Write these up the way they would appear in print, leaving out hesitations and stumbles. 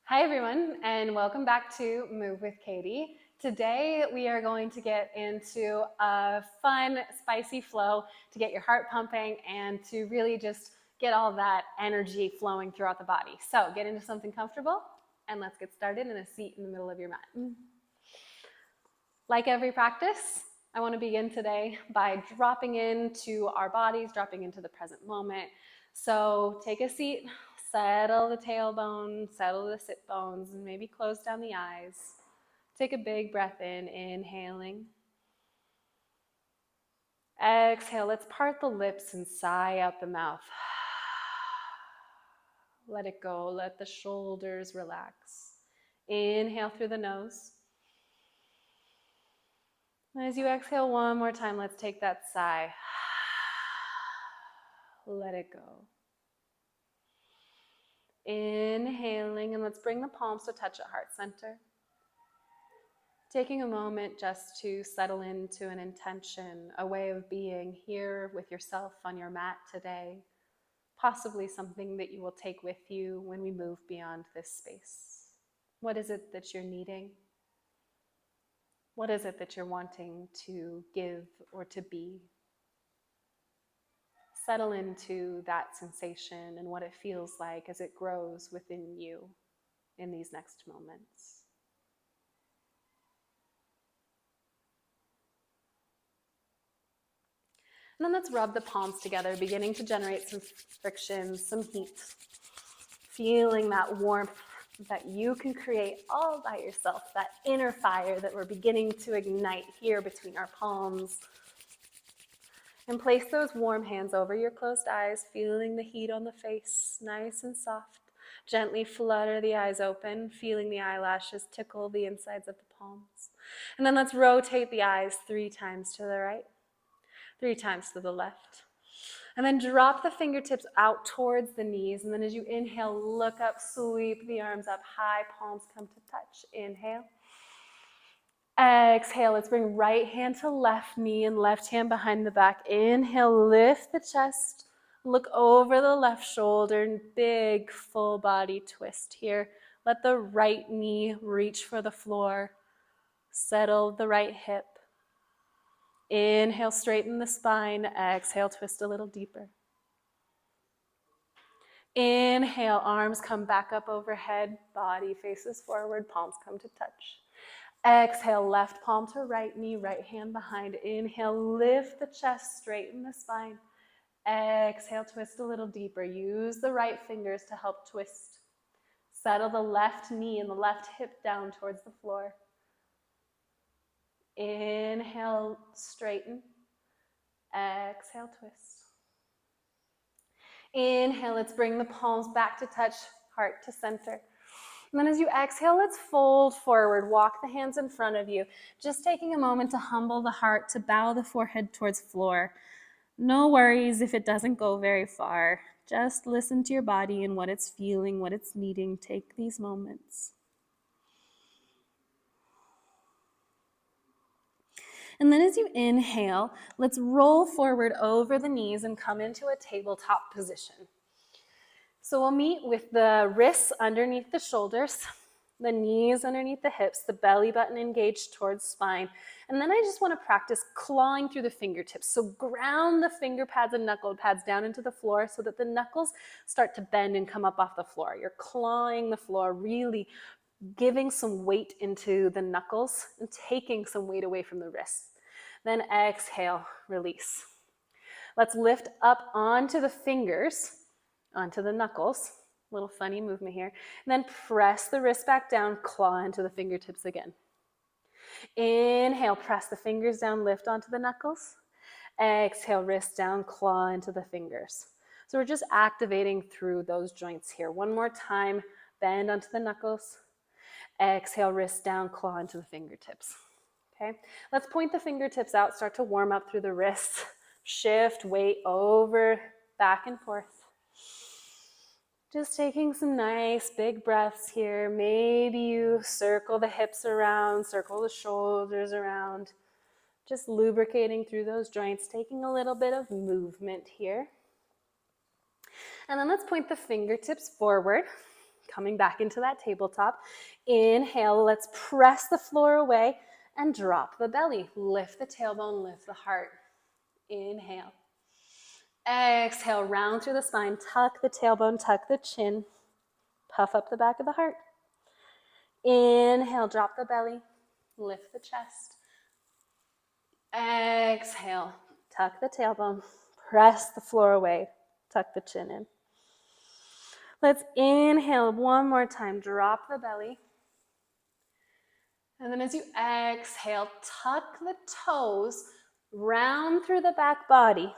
Hi everyone, and welcome back to Move with Katey. Today we are going to get into a fun, spicy flow to get your heart pumping and to really just get all that energy flowing throughout the body. So get into something comfortable and let's get started in a seat in the middle of your mat. Like every practice, I want to begin today by dropping into our bodies, dropping into the present moment. So take a seat, settle the tailbone, settle the sit bones, and maybe close down the eyes. Take a big breath in, inhaling. Exhale, let's part the lips and sigh out the mouth. Let it go, let the shoulders relax. Inhale through the nose. As you exhale one more time, let's take that sigh. Let it go. Inhaling, and let's bring the palms to touch at heart center. Taking a moment just to settle into an intention, a way of being here with yourself on your mat today. Possibly something that you will take with you when we move beyond this space. What is it that you're needing? What is it that you're wanting to give or to be? Settle into that sensation and what it feels like as it grows within you in these next moments. And then let's rub the palms together, beginning to generate some friction, some heat. Feeling that warmth that you can create all by yourself, that inner fire that we're beginning to ignite here between our palms. And place those warm hands over your closed eyes, feeling the heat on the face, nice and soft. Gently flutter the eyes open, feeling the eyelashes tickle the insides of the palms. And then let's rotate the eyes 3 times to the right, 3 times to the left. And then drop the fingertips out towards the knees. And then as you inhale, look up, sweep the arms up high, palms come to touch. Inhale. Exhale, let's bring right hand to left knee and left hand behind the back. Inhale, lift the chest. Look over the left shoulder and big full body twist here. Let the right knee reach for the floor. Settle the right hip. Inhale, straighten the spine. Exhale, twist a little deeper. Inhale, arms come back up overhead, body faces forward, palms come to touch. Exhale, left palm to right knee, right hand behind. Inhale, lift the chest, straighten the spine. Exhale, twist a little deeper. Use the right fingers to help twist. Settle the left knee and the left hip down towards the floor. Inhale, straighten. Exhale, twist. Inhale, let's bring the palms back to touch, heart to center. And then as you exhale, let's fold forward. Walk the hands in front of you. Just taking a moment to humble the heart, to bow the forehead towards floor. No worries if it doesn't go very far. Just listen to your body and what it's feeling, what it's needing. Take these moments. And then as you inhale, let's roll forward over the knees and come into a tabletop position. So we'll meet with the wrists underneath the shoulders, the knees underneath the hips, the belly button engaged towards spine. And then I just want to practice clawing through the fingertips. So ground the finger pads and knuckle pads down into the floor so that the knuckles start to bend and come up off the floor. You're clawing the floor, really giving some weight into the knuckles and taking some weight away from the wrists. Then exhale, release. Let's lift up onto the fingers, onto the knuckles. Little funny movement here. And then press the wrist back down, claw into the fingertips again. Inhale, press the fingers down, lift onto the knuckles. Exhale, wrist down, claw into the fingers. So we're just activating through those joints here. One more time, bend onto the knuckles. Exhale, wrist down, claw into the fingertips. Okay, let's point the fingertips out, start to warm up through the wrists. Shift weight over, back and forth. Just taking some nice big breaths here. Maybe you circle the hips around, circle the shoulders around. Just lubricating through those joints, taking a little bit of movement here. And then let's point the fingertips forward. coming back into that tabletop. Inhale, let's press the floor away and drop the belly. Lift the tailbone, lift the heart. Inhale. Exhale, round through the spine, tuck the tailbone, tuck the chin, puff up the back of the heart. Inhale, drop the belly, lift the chest. Exhale, tuck the tailbone, press the floor away, tuck the chin in. Let's inhale one more time, drop the belly. And then as you exhale, tuck the toes, round through the back body.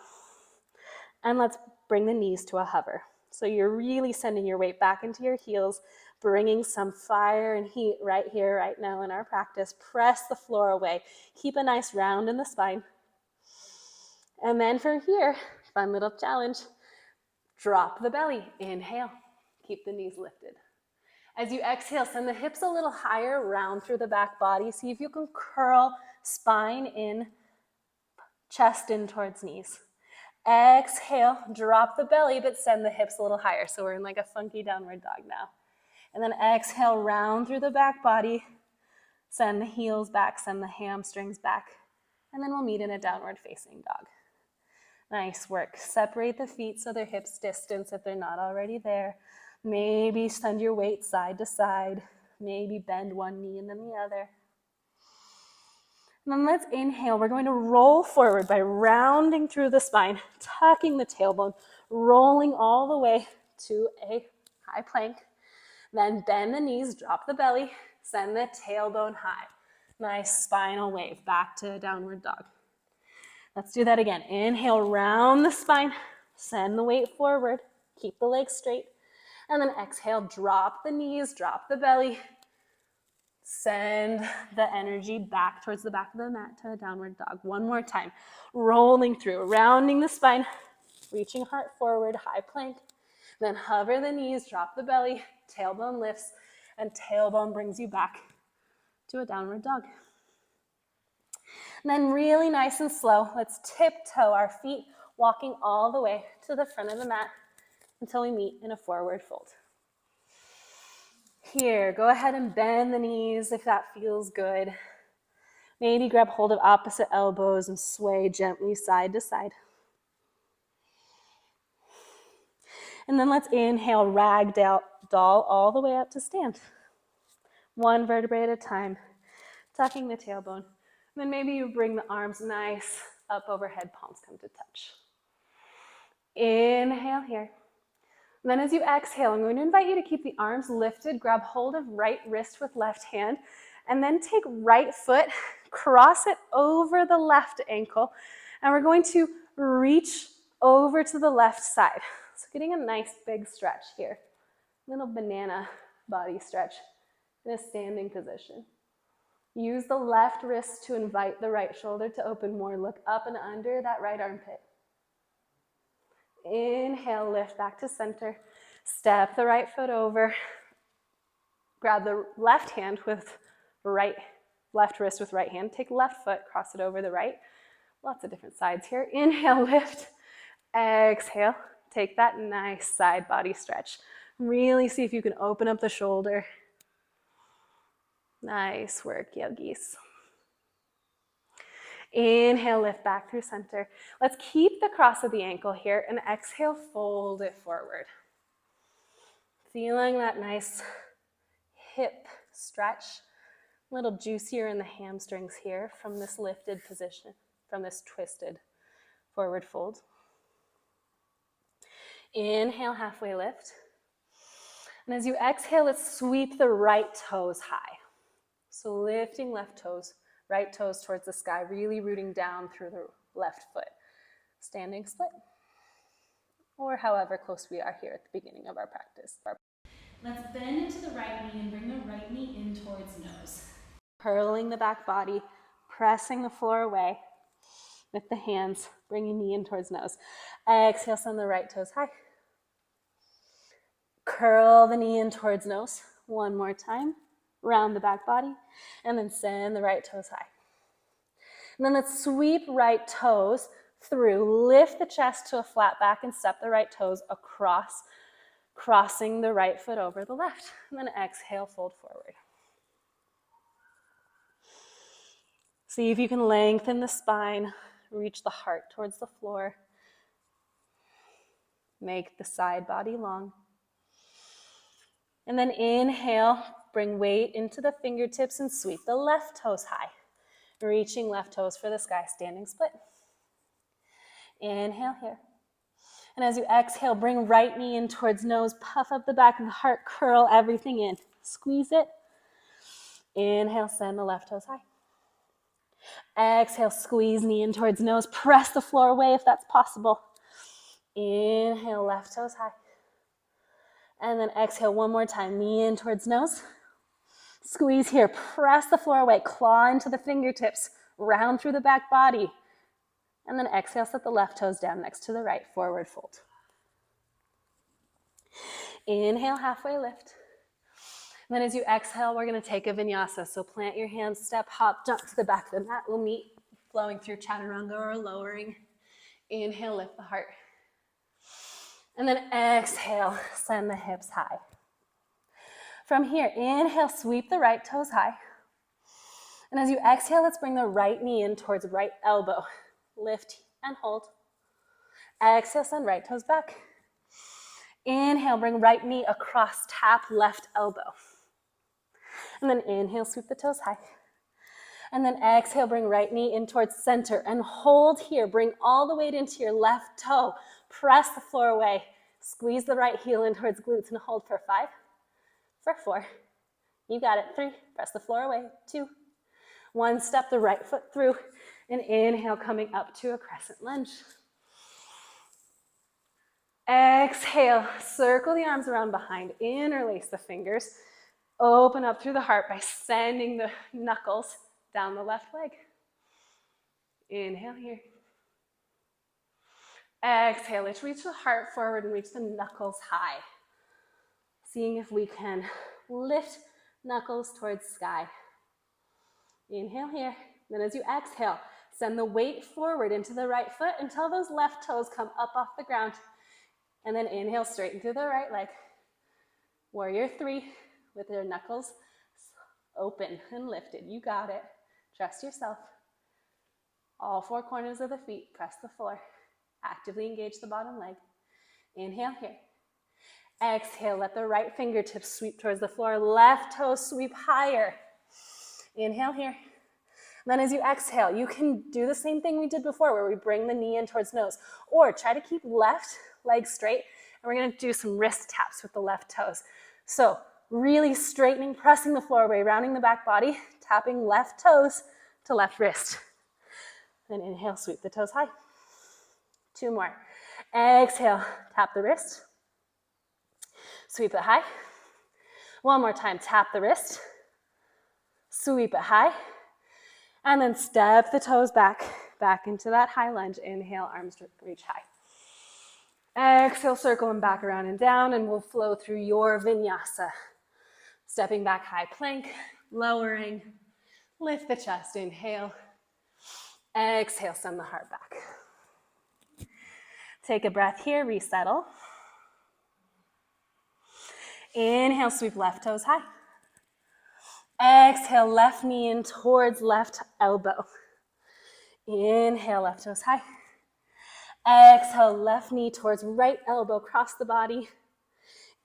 And let's bring the knees to a hover. So you're really sending your weight back into your heels, bringing some fire and heat right here, right now in our practice. Press the floor away. Keep a nice round in the spine. And then from here, fun little challenge, drop the belly. Inhale. Keep the knees lifted. As you exhale, send the hips a little higher, round through the back body. See if you can curl spine in, chest in towards knees. Exhale, drop the belly, but send the hips a little higher. So we're in like a funky downward dog now. And then exhale, round through the back body. Send the heels back, send the hamstrings back. And then we'll meet in a downward facing dog. Nice work. Separate the feet so they're hips distance if they're not already there. Maybe send your weight side to side. Maybe bend one knee and then the other. And then let's inhale. We're going to roll forward by rounding through the spine, tucking the tailbone, rolling all the way to a high plank. Then bend the knees, drop the belly, send the tailbone high. Nice spinal wave back to downward dog. Let's do that again. Inhale, round the spine, send the weight forward, keep the legs straight. And then exhale, drop the knees, drop the belly. Send the energy back towards the back of the mat to a downward dog. One more time. Rolling through, rounding the spine, reaching heart forward, high plank. Then hover the knees, drop the belly, tailbone lifts, and tailbone brings you back to a downward dog. And then really nice and slow, let's tiptoe our feet, walking all the way to the front of the mat until we meet in a forward fold. Here, go ahead and bend the knees if that feels good. Maybe grab hold of opposite elbows and sway gently side to side. And then let's inhale, ragdoll all the way up to stand. One vertebrae at a time, tucking the tailbone. And then maybe you bring the arms nice up overhead, palms come to touch. Inhale here. And then as you exhale, I'm going to invite you to keep the arms lifted, grab hold of right wrist with left hand, and then take right foot, cross it over the left ankle, and we're going to reach over to the left side. So getting a nice big stretch here. Little banana body stretch in a standing position. Use the left wrist to invite the right shoulder to open more. Look up and under that right armpit. Inhale, lift back to center. Step the right foot over. Grab the left hand with left wrist with right hand. Take left foot, cross it over the right. Lots of different sides here. Inhale, lift. Exhale. Take that nice side body stretch. Really see if you can open up the shoulder. Nice work, yogis. Inhale, lift back through center. Let's keep the cross of the ankle here and exhale, fold it forward. Feeling that nice hip stretch, a little juicier in the hamstrings here from this lifted position, from this twisted forward fold. Inhale, halfway lift. And as you exhale, let's sweep the right toes high. So lifting left toes, right toes towards the sky, really rooting down through the left foot. Standing split. Or however close we are here at the beginning of our practice. Let's bend into the right knee and bring the right knee in towards nose. Curling the back body, pressing the floor away with the hands, bringing knee in towards nose. Exhale, send the right toes high. Curl the knee in towards nose. One more time. Round the back body, and then send the right toes high. And then let's sweep right toes through, lift the chest to a flat back and step the right toes across crossing the right foot over the left. And then exhale, fold forward. See if you can lengthen the spine, reach the heart towards the floor. Make the side body long. And then inhale, bring weight into the fingertips and sweep the left toes high. Reaching left toes for the sky, standing split. Inhale here. And as you exhale, bring right knee in towards nose, puff up the back of the heart, curl everything in. Squeeze it. Inhale, send the left toes high. Exhale, squeeze knee in towards nose, press the floor away if that's possible. Inhale, left toes high. And then exhale one more time, knee in towards nose. Squeeze here, press the floor away, claw into the fingertips, round through the back body. And then exhale, set the left toes down next to the right, forward fold. Inhale, halfway lift. And then as you exhale, we're gonna take a vinyasa. So plant your hands, step, hop, jump to the back of the mat. We'll meet flowing through chaturanga or lowering. Inhale, lift the heart. And then exhale, send the hips high. From here, inhale, sweep the right toes high. And as you exhale, let's bring the right knee in towards right elbow. Lift and hold. Exhale, send right toes back. Inhale, bring right knee across, tap left elbow. And then inhale, sweep the toes high. And then exhale, bring right knee in towards center and hold here. Bring all the weight into your left toe. Press the floor away. Squeeze the right heel in towards glutes and hold for 5, for 4. You got it. 3, press the floor away. 2, 1, step the right foot through. And inhale, coming up to a crescent lunge. Exhale, circle the arms around behind, interlace the fingers. Open up through the heart by sending the knuckles down the left leg. Inhale here. Exhale, let's reach the heart forward and reach the knuckles high. Seeing if we can lift knuckles towards sky. Inhale here. Then as you exhale, send the weight forward into the right foot until those left toes come up off the ground. And then inhale, straighten through the right leg. Warrior 3 with your knuckles open and lifted. You got it. Trust yourself. All 4 corners of the feet, press the floor. Actively engage the bottom leg. Inhale here. Exhale, let the right fingertips sweep towards the floor. Left toes sweep higher. Inhale here. Then as you exhale, you can do the same thing we did before where we bring the knee in towards nose. Or try to keep left leg straight. And we're going to do some wrist taps with the left toes. So really straightening, pressing the floor away, rounding the back body, tapping left toes to left wrist. Then inhale, sweep the toes high. 2 more. Exhale, tap the wrist. Sweep it high. 1 more time, tap the wrist. Sweep it high. And then step the toes back into that high lunge. Inhale, arms reach high. Exhale, circle them back around and down, and we'll flow through your vinyasa. Stepping back, high plank, lowering, lift the chest, inhale. Exhale, send the heart back. Take a breath here, resettle. Inhale, sweep left toes high. Exhale, left knee in towards left elbow. Inhale, left toes high. Exhale, left knee towards right elbow, cross the body.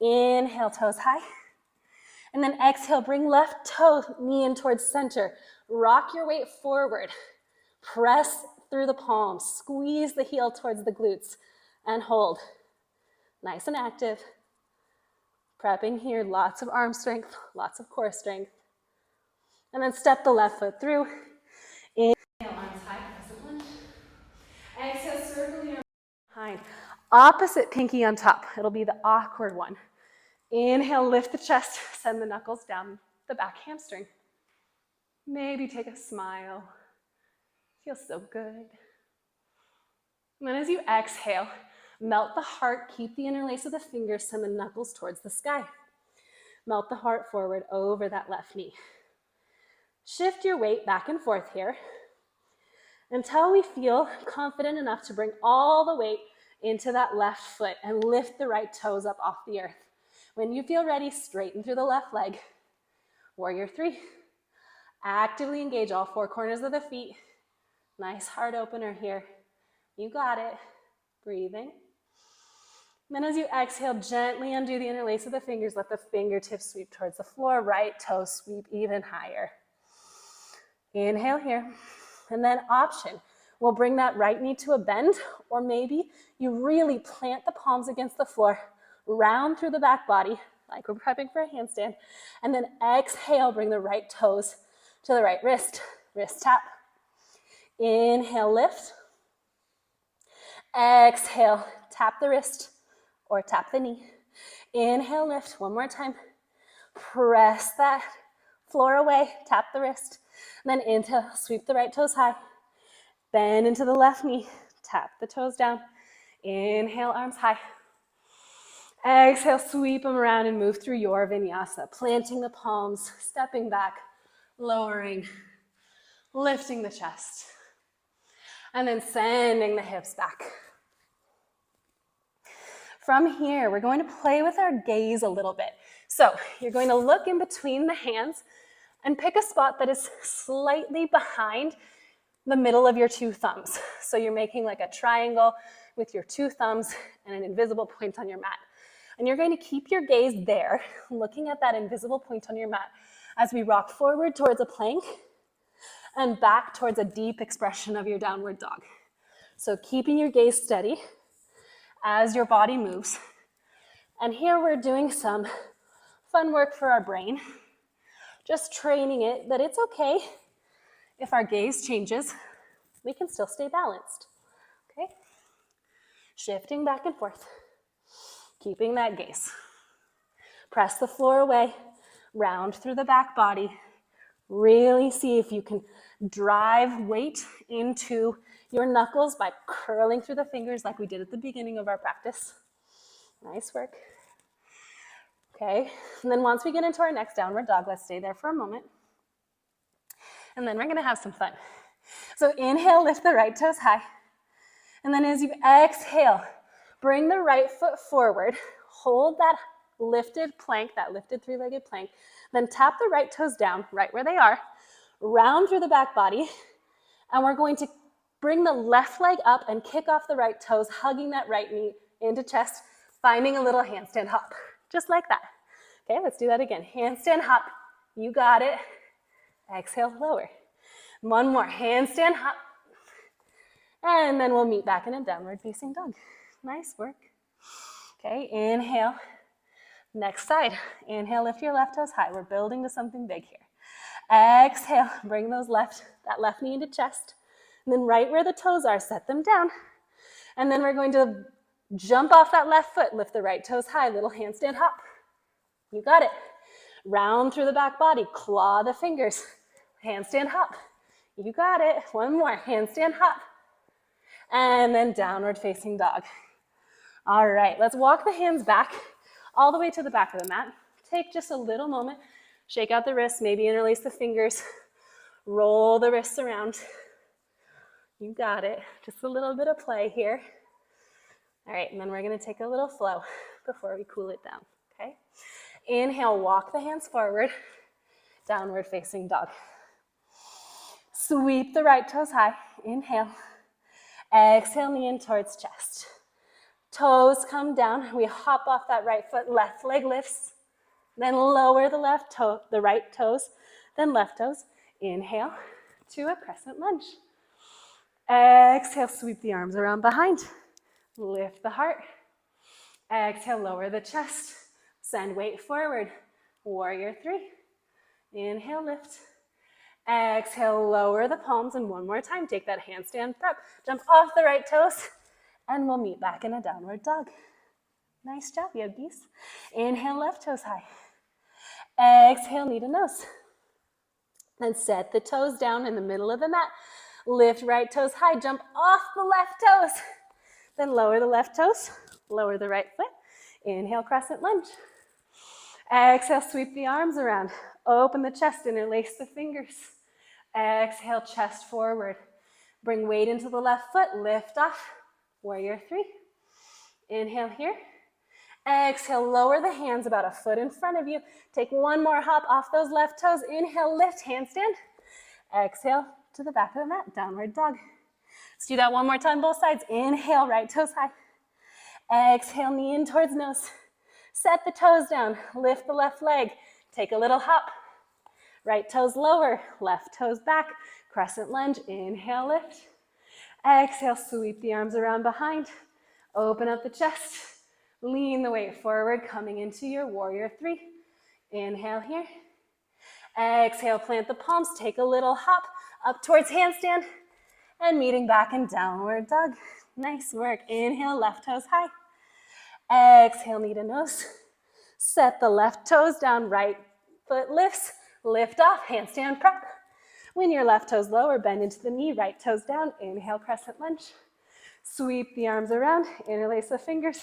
Inhale, toes high. And then exhale, bring left toe, knee in towards center. Rock your weight forward. Press through the palms. Squeeze the heel towards the glutes and hold. Nice and active. Prepping here, lots of arm strength, lots of core strength. And then step the left foot through. Inhale, arms high, crescent lunge. Exhale, circle your arms behind. Opposite pinky on top. It'll be the awkward one. Inhale, lift the chest, send the knuckles down the back hamstring. Maybe take a smile. Feels so good. And then as you exhale, melt the heart, keep the interlace of the fingers, send the knuckles towards the sky. Melt the heart forward over that left knee. Shift your weight back and forth here until we feel confident enough to bring all the weight into that left foot and lift the right toes up off the earth. When you feel ready, straighten through the left leg. Warrior 3. Actively engage all 4 corners of the feet. Nice heart opener here. You got it. Breathing. Then as you exhale, gently undo the interlace of the fingers. Let the fingertips sweep towards the floor. Right toe sweep even higher. Inhale here. And then option. We'll bring that right knee to a bend, or maybe you really plant the palms against the floor, round through the back body, like we're prepping for a handstand, and then exhale, bring the right toes to the right wrist. Wrist tap. Inhale, lift. Exhale, tap the wrist or tap the knee. Inhale, lift. One more time. Press that floor away, tap the wrist. And then inhale, sweep the right toes high. Bend into the left knee, tap the toes down. Inhale, arms high. Exhale, sweep them around and move through your vinyasa, planting the palms, stepping back, lowering, lifting the chest, and then sending the hips back. From here, we're going to play with our gaze a little bit. So you're going to look in between the hands and pick a spot that is slightly behind the middle of your 2 thumbs. So you're making like a triangle with your 2 thumbs and an invisible point on your mat. And you're going to keep your gaze there, looking at that invisible point on your mat as we rock forward towards a plank and back towards a deep expression of your downward dog. So keeping your gaze steady as your body moves. And here we're doing some fun work for our brain, just training it that it's okay if our gaze changes, we can still stay balanced, okay? Shifting back and forth, keeping that gaze. Press the floor away, round through the back body. Really see if you can drive weight into your knuckles by curling through the fingers like we did at the beginning of our practice. Nice work. Okay, and then once we get into our next downward dog, let's stay there for a moment. And then we're gonna have some fun. So inhale, lift the right toes high. And then as you exhale, bring the right foot forward, hold that lifted plank, that lifted 3-legged plank, then tap the right toes down right where they are, round through the back body, and we're going to bring the left leg up and kick off the right toes, hugging that right knee into chest, finding a little handstand hop, just like that. Okay, let's do that again. Handstand hop, you got it. Exhale, lower. One more, handstand hop. And then we'll meet back in a downward facing dog. Nice work. Okay, inhale. Next side. Inhale, lift your left toes high. We're building to something big here. Exhale, bring that left knee into chest. And then right where the toes are, set them down. And then we're going to jump off that left foot, lift the right toes high, little handstand hop. You got it. Round through the back body, claw the fingers. Handstand hop. You got it. One more, handstand hop. And then downward facing dog. All right, let's walk the hands back all the way to the back of the mat. Take just a little moment, shake out the wrists, maybe interlace the fingers, roll the wrists around. You got it. Just a little bit of play here. All right, and then we're gonna take a little flow before we cool it down, okay? Inhale, walk the hands forward, downward facing dog. Sweep the right toes high, inhale. Exhale, knee in towards chest. Toes come down, we hop off that right foot, left leg lifts, then lower the right toes, then left toes. Inhale to a crescent lunge. Exhale, sweep the arms around behind. Lift the heart. Exhale, lower the chest. Send weight forward. Warrior 3. Inhale, lift. Exhale, lower the palms, and one more time, take that handstand prep. Jump off the right toes, and we'll meet back in a downward dog. Nice job, yogis. Inhale, left toes high. Exhale, knee to nose. Then set the toes down in the middle of the mat. Lift right toes high, jump off the left toes. Then lower the left toes, lower the right foot. Inhale, crescent lunge. Exhale, sweep the arms around. Open the chest, interlace the fingers. Exhale, chest forward. Bring weight into the left foot, lift off. Warrior 3. Inhale here. Exhale, lower the hands about a foot in front of you. Take one more hop off those left toes. Inhale, lift, handstand. Exhale to the back of the mat, downward dog. Let's do that one more time, both sides. Inhale, right toes high. Exhale, knee in towards nose. Set the toes down, lift the left leg. Take a little hop. Right toes lower, left toes back. Crescent lunge, inhale, lift. Exhale, sweep the arms around behind. Open up the chest. Lean the weight forward, coming into your warrior three. Inhale here. Exhale, plant the palms, take a little hop up towards handstand, and meeting back in downward dog. Nice work. Inhale, left toes high. Exhale, knee to nose. Set the left toes down, right foot lifts. Lift off, handstand prep. When your left toes lower, bend into the knee, right toes down. Inhale, crescent lunge. Sweep the arms around, interlace the fingers,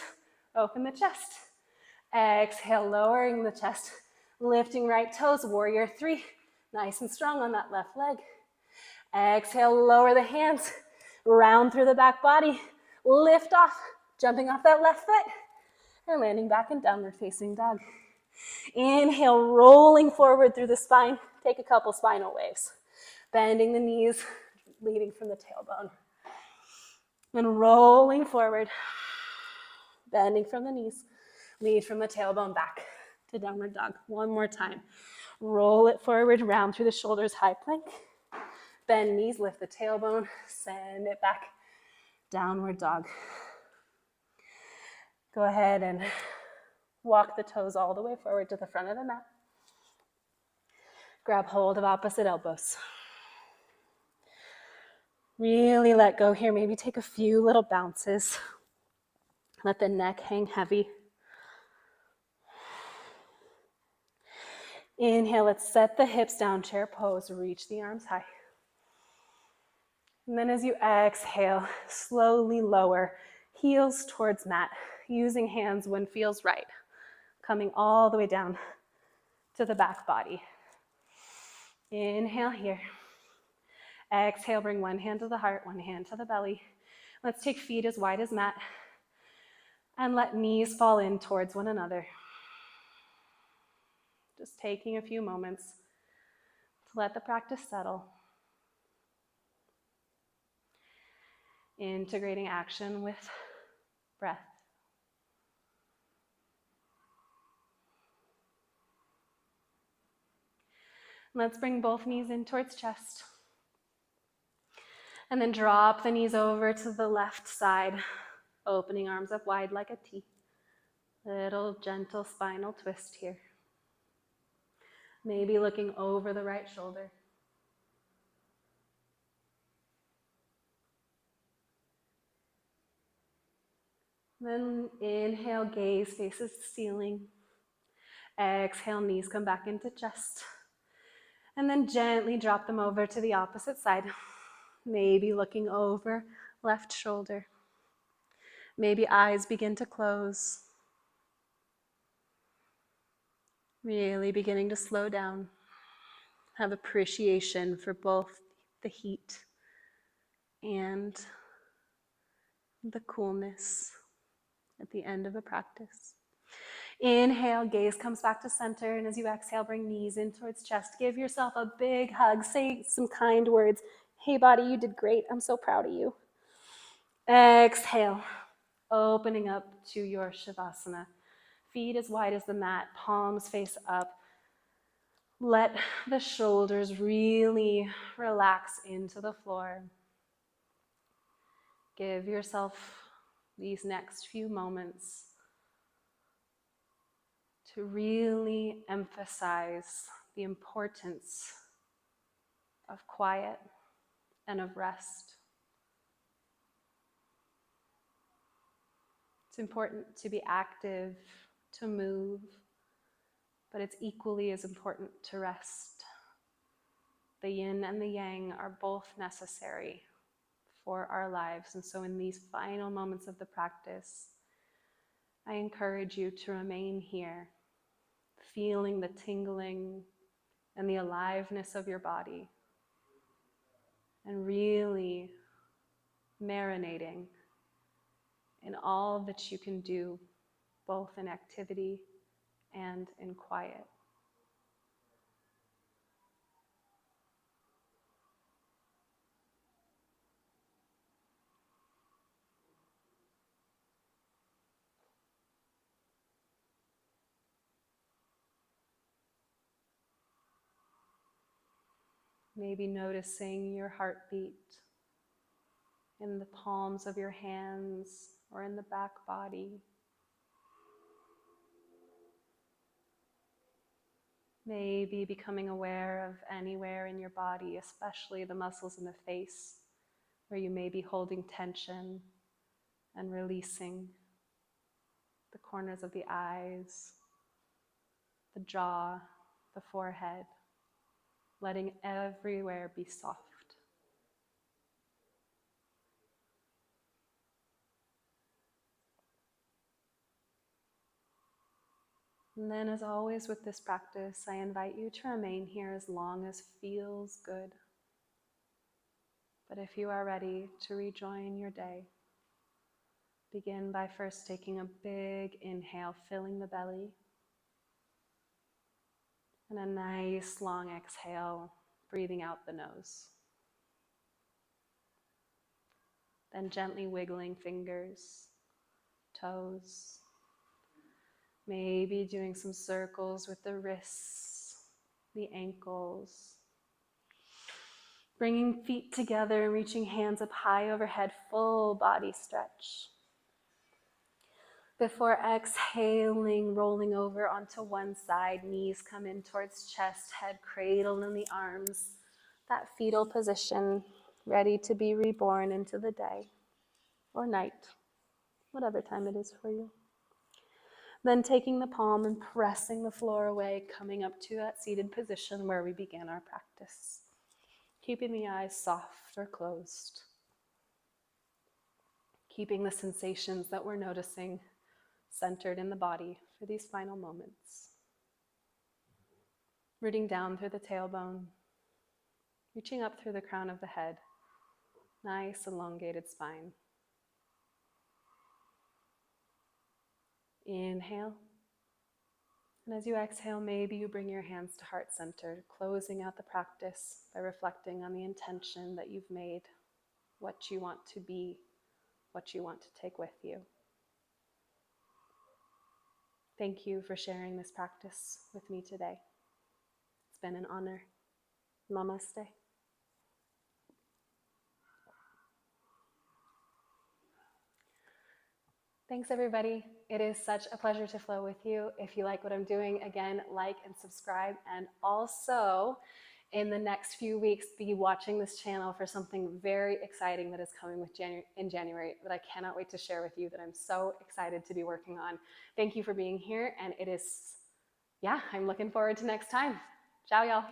open the chest. Exhale, lowering the chest, lifting right toes, warrior three. Nice and strong on that left leg. Exhale, lower the hands, round through the back body, lift off, jumping off that left foot, and landing back in downward facing dog. Inhale, rolling forward through the spine. Take a couple spinal waves. Bending the knees, leading from the tailbone. And rolling forward, bending from the knees, lead from the tailbone back to downward dog. One more time. Roll it forward, round through the shoulders, high plank. Bend knees, lift the tailbone, send it back, downward dog. Go ahead and walk the toes all the way forward to the front of the mat. Grab hold of opposite elbows. Really let go here. Maybe take a few little bounces. Let the neck hang heavy. Inhale, let's set the hips down, chair pose, reach the arms high. And then as you exhale, slowly lower, heels towards mat, using hands when feels right, coming all the way down to the back body. Inhale here. Exhale, bring one hand to the heart, one hand to the belly. Let's take feet as wide as mat and let knees fall in towards one another. Just taking a few moments to let the practice settle. Integrating action with breath. Let's bring both knees in towards chest. And then drop the knees over to the left side, opening arms up wide like a T. Little gentle spinal twist here. Maybe looking over the right shoulder. Then inhale, gaze faces the ceiling. Exhale, knees come back into chest. And then gently drop them over to the opposite side. Maybe looking over left shoulder. Maybe eyes begin to close. Really beginning to slow down. Have appreciation for both the heat and the coolness at the end of a practice. Inhale, gaze comes back to center, and as you exhale, bring knees in towards chest. Give yourself a big hug. Say some kind words. Hey, body, you did great. I'm so proud of you. Exhale, opening up to your shavasana. Feet as wide as the mat, palms face up. Let the shoulders really relax into the floor. Give yourself these next few moments to really emphasize the importance of quiet and of rest. It's important to be active, to move, but it's equally as important to rest. The yin and the yang are both necessary for our lives, and so in these final moments of the practice, I encourage you to remain here, feeling the tingling and the aliveness of your body, and really marinating in all that you can do, both in activity and in quiet. Maybe noticing your heartbeat in the palms of your hands or in the back body. Maybe becoming aware of anywhere in your body, especially the muscles in the face, where you may be holding tension and releasing the corners of the eyes, the jaw, the forehead, letting everywhere be soft. And then, as always with this practice, I invite you to remain here as long as feels good. But if you are ready to rejoin your day, begin by first taking a big inhale, filling the belly, and a nice long exhale, breathing out the nose. Then gently wiggling fingers, toes, maybe doing some circles with the wrists, the ankles. Bringing feet together and reaching hands up high overhead, full body stretch. Before exhaling, rolling over onto one side, knees come in towards chest, head cradled in the arms. That fetal position, ready to be reborn into the day or night, whatever time it is for you. Then taking the palm and pressing the floor away, coming up to that seated position where we began our practice. Keeping the eyes soft or closed. Keeping the sensations that we're noticing centered in the body for these final moments. Rooting down through the tailbone, reaching up through the crown of the head. Nice elongated spine. Inhale. And as you exhale, maybe you bring your hands to heart center, closing out the practice by reflecting on the intention that you've made, what you want to be, what you want to take with you. Thank you for sharing this practice with me today. It's been an honor. Namaste. Thanks, everybody. It is such a pleasure to flow with you. If you like what I'm doing, again, like and subscribe. And also, in the next few weeks, be watching this channel for something very exciting that is coming in January that I cannot wait to share with you, that I'm so excited to be working on. Thank you for being here. And I'm looking forward to next time. Ciao, y'all.